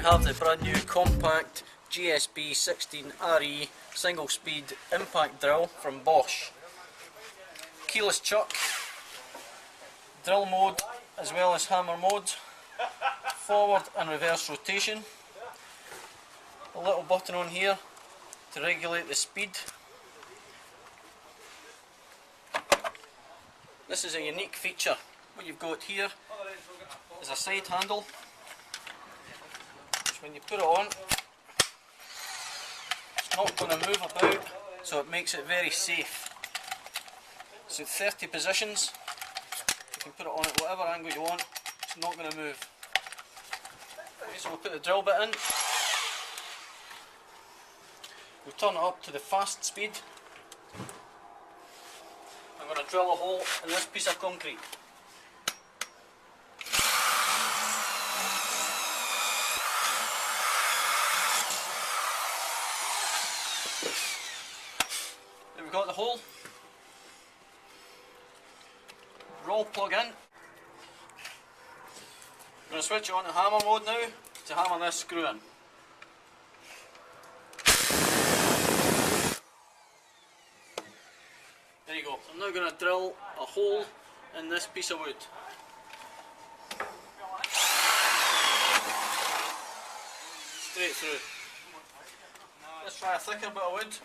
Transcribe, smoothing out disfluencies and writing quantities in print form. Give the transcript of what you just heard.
we have the brand new compact GSB 16RE single speed impact drill from Bosch. Keyless chuck, drill mode as well as hammer mode, forward and reverse rotation, a little button on here to regulate the speed. This is a unique feature. What you've got here is a side handle, which when you put it on, it's not going to move about, so it makes it very safe. So 30 positions, you can put it on at whatever angle you want, it's not going to move. Okay, so we'll put the drill bit in, we'll turn it up to the fast speed. I'm going to drill a hole in this piece of concrete. There we've got the hole. Roll plug in. I'm going to switch it on to hammer mode now to hammer this screw in. There you go. So I'm now going to drill a hole in this piece of wood. Straight through. Let's try a thicker bit of wood.